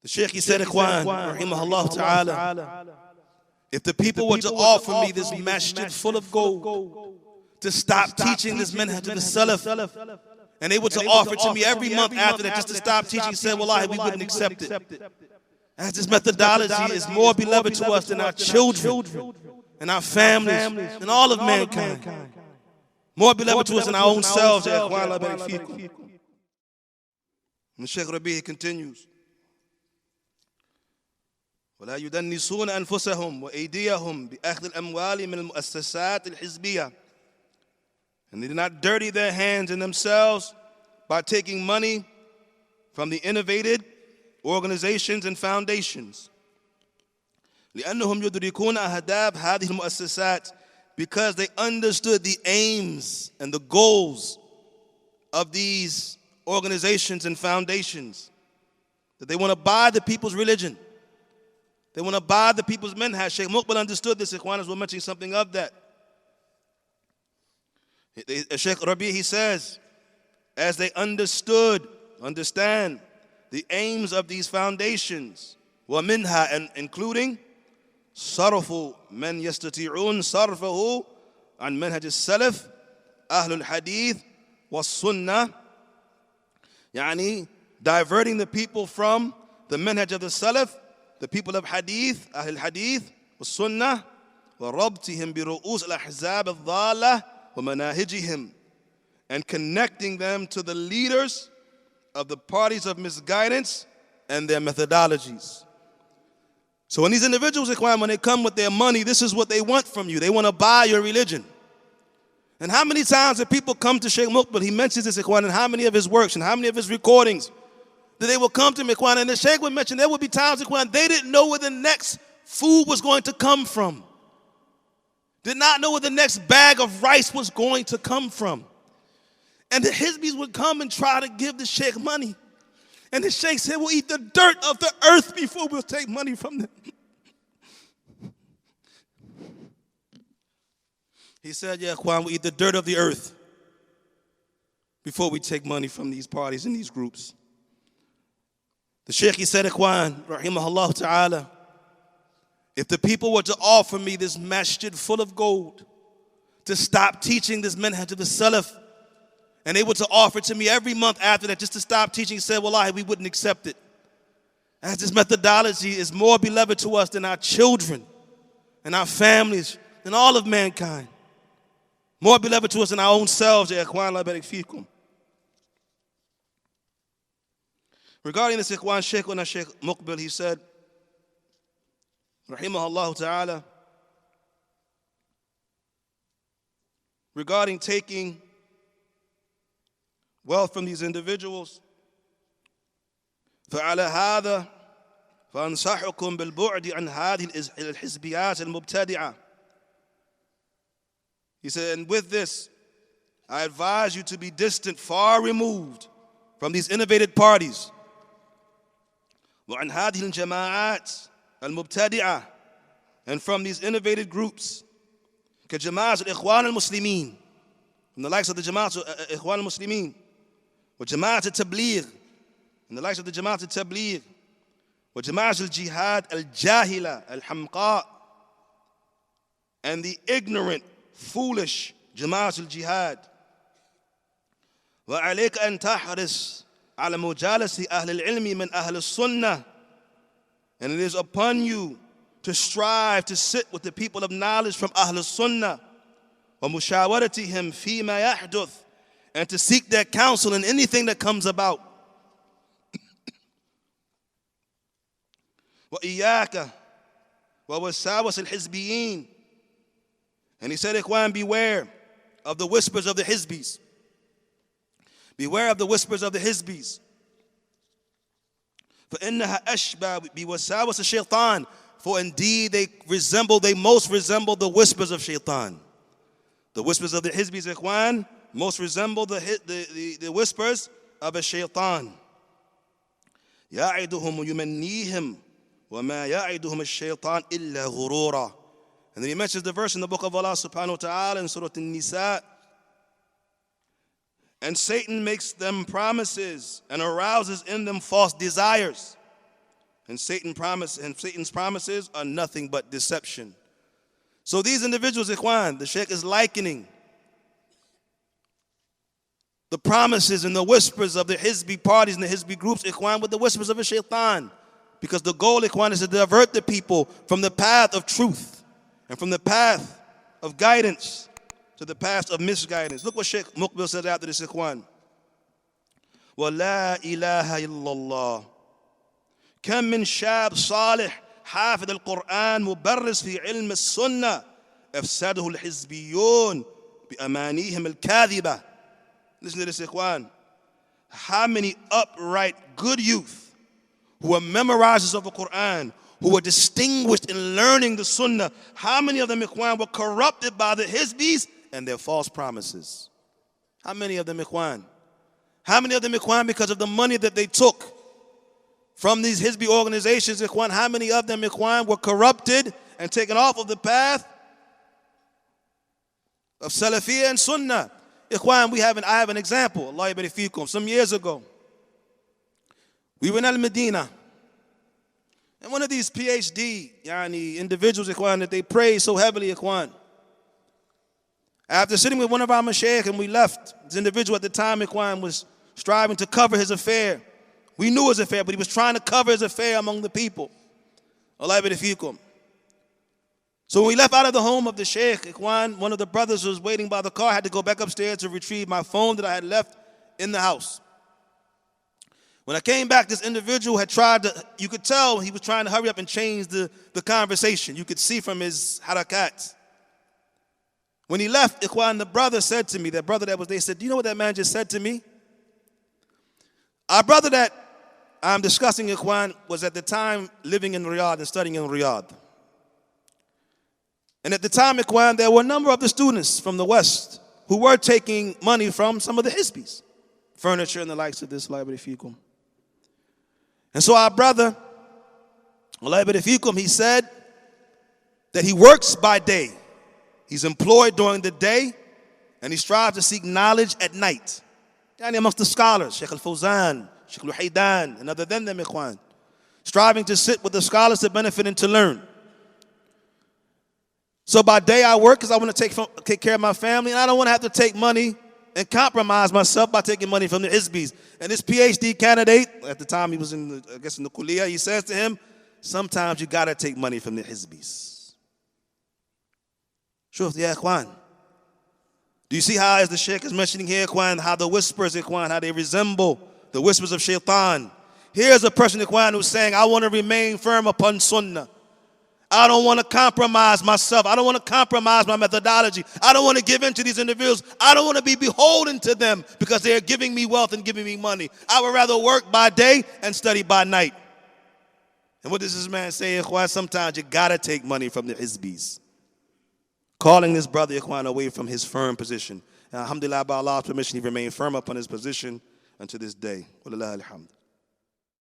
The Shaykh, he said, Ikhwan, rahimahullah ta'ala, if the people were to offer me this masjid full of gold to stop teaching this manhaj of the Salaf, and they were to offer it to me every month after that just to stop teaching, he said, wallahi, we wouldn't accept it. As this methodology is more beloved to us than our children and our families and all of mankind. More beloved to us than our own selves. And Shaykh Rabi continues. ولا يدنسون أنفسهم وأيديهم بأخذ الأموال من المؤسسات الحزبية. And they do not dirty their hands and themselves by taking money from the innovated organizations and foundations. لأنهم يدركون أهداف هذه المؤسسات, because they understood the aims and the goals of these organizations and foundations. That they want to buy the people's religion. They want to buy the people's manhaj. Shaykh Muqbil understood this. Ikhwanas will mention something of that. Shaykh Rabi, he says, as they understand the aims of these foundations, وَمِنْهَا, and including صَرْفُ مَنْ يَسْتَطِيعُونَ صَرْفَهُ عَنْ مَنْهَجِ السَّلَفِ أَهْلُ الْحَدِيثِ وَالسُّنَّةِ, يعني diverting the people from the manhaj of the Salaf, the people of Hadith, Ahl Hadith, والسنة, وَرَبْطِهِمْ بِرُؤُوسِ الْأَحْزَابِ الضَّالَّةِ وَمَنَاهِجِهِمْ, and connecting them to the leaders of the parties of misguidance and their methodologies. So when these individuals, when they come with their money, this is what they want from you. They want to buy your religion. And how many times have people come to Shaykh Muqbil? He mentions this, Ikhwan, in how many of his works and how many of his recordings that they will come to him, Ikhwan. And the Shaykh would mention there would be times, Ikhwan, they didn't know where the next food was going to come from. Did not know where the next bag of rice was going to come from. And the Hizbis would come and try to give the Shaykh money. And the Shaykh said, we'll eat the dirt of the earth before we'll take money from them. He said, yeah, Ikhwan, we'll eat the dirt of the earth before we take money from these parties and these groups. The Shaykh, he said, Ikhwan, rahimahullah ta'ala, if the people were to offer me this masjid full of gold to stop teaching this manhaj of the Salaf, and they were to offer it to me every month after that just to stop teaching, he said, wallahi, we wouldn't accept it. As this methodology is more beloved to us than our children and our families and all of mankind. More beloved to us than our own selves. Regarding this, Ikhwan, Shaykh Muqbil, he said, rahimahullah ta'ala, regarding taking wealth from these individuals, فعلى هذا فأنصحكم بالبعد عن هذه الحزبيات المبتدعة. He said, and with this, I advise you to be distant, far removed from these innovated parties. وعن هذه الجماعات المبتدعة, and from these innovated groups, كجماعة الإخوان المسلمين, from the likes of the Jama'at الإخوان المسلمين, وجماعة التبليغ, and the likes of the Jama'at التبليغ, وجماعة الجهاد الجاهلة الحمقاء, and the ignorant, foolish Jama'at al-Jihad. وعليك أن تحرص على مجالسة أهل العلم من أهل السنة, and it is upon you to strive to sit with the people of knowledge from Ahl al-Sunnah, ومشاورتهم فيما يحدث, and to seek their counsel in anything that comes about. وإياك ووساوس الحزبيين, and he said, Ikhwan, beware of the whispers of the Hizbis. Beware of the whispers of the Hizbis. فإنها أشبه بوساوس الشيطان, for indeed they most resemble the whispers of shaitan. The whispers of the Hizbis, Ikhwan, most resemble the whispers of a shaitan. يعدهم ويمنيهم وما يعدهم الشيطان إلا غرورا. And then he mentions the verse in the book of Allah subhanahu wa ta'ala in Surah An-Nisa. And Satan makes them promises and arouses in them false desires. And Satan's promises are nothing but deception. So these individuals, ikhwan, the Shaykh is likening the promises and the whispers of the Hizbi parties and the Hizbi groups, ikhwan, with the whispers of a shaitan. Because the goal, ikhwan, is to divert the people from the path of truth and from the path of guidance to the path of misguidance. Look what Shaykh Muqbil said after this, ikhwan. وَلَا إِلَهَ إِلَّا اللَّهِ كم من شاب صالح حافظ القرآن مبرز في علم السنة أفسده الحزبيون بأمانيهم الكاذبة. Listen to this, ikhwan. How many upright, good youth who are memorizers of the Quran, who are distinguished in learning the Sunnah, how many of them, ikhwan, were corrupted by the Hizbis and their false promises? How many of them, ikhwan? How many of them, ikhwan, because of the money that they took from these Hizbi organizations, ikhwan, how many of them, ikhwan, were corrupted and taken off of the path of Salafiyya and Sunnah? Ikhwan, I have an example. Allah yabarik fikum. Some years ago, we were in Al-Medina, and one of these PhD individuals, ikhwan, that they praise so heavily, ikhwan, after sitting with one of our mashaykh and we left, this individual at the time, ikhwan, was striving to cover his affair. We knew his affair, but he was trying to cover his affair among the people. Allah yabarik fikum. So when we left out of the home of the Shaykh, ikhwan, one of the brothers who was waiting by the car had to go back upstairs to retrieve my phone that I had left in the house. When I came back, this individual had tried to, you could tell he was trying to hurry up and change the conversation. You could see from his harakat. When he left, ikhwan, the brother said to me, that brother that was there, said, do you know what that man just said to me? Our brother that I'm discussing, ikhwan, was at the time living in Riyadh and studying in Riyadh. And at the time, ikhwan, there were a number of the students from the West who were taking money from some of the Hizbis, furniture and the likes of this, Allah yabarik fikum. And so our brother, Allah yabarik fikum, he said that he works by day. He's employed during the day, and he strives to seek knowledge at night. And amongst the scholars, Shaykh al-Fawzan, Shaykh al-Haydan, and other than them, ikhwan, striving to sit with the scholars to benefit and to learn. So by day I work because I want to take care of my family, and I don't want to have to take money and compromise myself by taking money from the Hizbis. And this PhD candidate, at the time he was in the Kuliya, he says to him, sometimes you got to take money from the Hizbis. Shuf, ya ikhwan. Do you see how, as the Shaykh is mentioning here, ikhwan, how the whispers, ikhwan, how they resemble the whispers of shaitan? Here's a person, ikhwan, who's saying, I want to remain firm upon Sunnah. I don't want to compromise myself. I don't want to compromise my methodology. I don't want to give in to these individuals. I don't want to be beholden to them because they're giving me wealth and giving me money. I would rather work by day and study by night. And what does this man say, ikhwan? Sometimes you got to take money from the Hizbis. Calling this brother, ikhwan, away from his firm position. And alhamdulillah, by Allah's permission, he remained firm upon his position unto this day. Wallahi alhamd.